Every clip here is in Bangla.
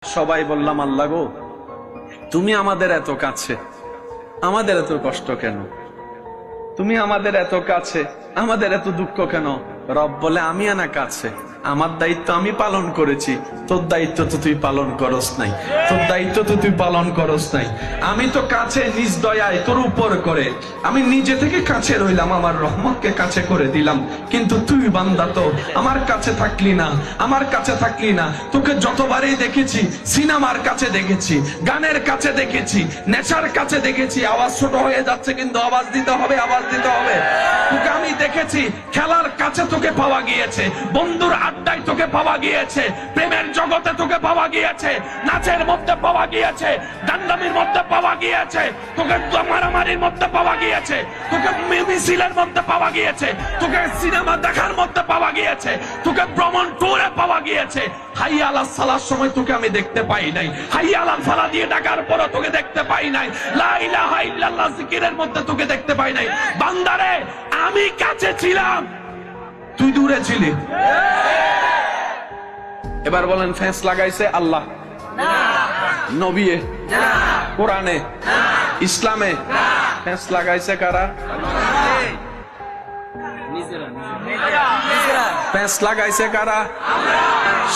সবাই বললাম, আল্লাহ গো, তুমি আমাদের এত কাছে, আমাদের এত কষ্ট কেন? তুমি আমাদের এত কাছে, আমাদের এত দুঃখ কেন? রব বলে, আমি আনা কাছে, আমার দায়িত্ব আমি পালন করেছি, তোর দায়িত্ব তো তুই পালন করস নাই, তোর দায়িত্ব তো তুই পালন করস নাই। আমি তো কাছে নিজ দয়ায় তোর উপর করে আমি নিজে থেকে কাছে রইলাম, আমার রহমতকে কাছে করে দিলাম, কিন্তু তুই বান্দা তো আমার কাছে থাকলি না, আমার কাছে থাকলি না। তোকে যতবারই দেখেছি, সিনেমার কাছে দেখেছি, গানের কাছে দেখেছি, নেশার কাছে দেখেছি। আওয়াজ ছোট হয়ে যাচ্ছে, কিন্তু আওয়াজ দিতে হবে, আওয়াজ দিতে হবে। তোকে আমি দেখেছি খেলার কাছে, তোকে পাওয়া গিয়েছে বন্ধুর আড্ডায়, তোকে পাওয়া গিয়েছে প্রেমের জগতে, তোকে পাওয়া গিয়েছে নাচের মধ্যে, পাওয়া গিয়েছে দান্দামির মধ্যে, পাওয়া গিয়েছে তোকে মারামারির মধ্যে, পাওয়া গিয়েছে তোকে মিছিলের মধ্যে, পাওয়া গিয়েছে তোকে সিনেমা দেখার মধ্যে, পাওয়া গিয়েছে তোকে ভ্রমণ ট্যুরে পাওয়া গিয়েছে। হাইয়া আলাস সালার সময় তোকে আমি দেখতে পাই নাই, হাইয়া আলাল ফালাহ দিয়ে ডাকার পর তোকে দেখতে পাই নাই, লা ইলাহা ইল্লাল্লাহ জিকিরের মধ্যে তোকে দেখতে পাই নাই। বান্দারে, আমি কাছে ছিলাম, তুই দূরে ছিলি। এবার বলেন, ফেঁস লাগাইছে আল্লাহ, নবী, কোরআনে, ইসলামে? ফেঁস লাগাইছে কারা? ফেঁস লাগাইছে কারা?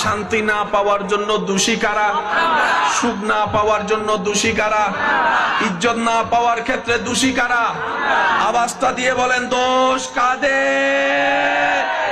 শান্তি না পাওয়ার জন্য দোষী কারা? সুখ না পাওয়ার জন্য দোষী কারা? ইজ্জত না পাওয়ার ক্ষেত্রে দোষী কারা? আওয়াজটা দিয়ে বলেন, দোষ কাদের?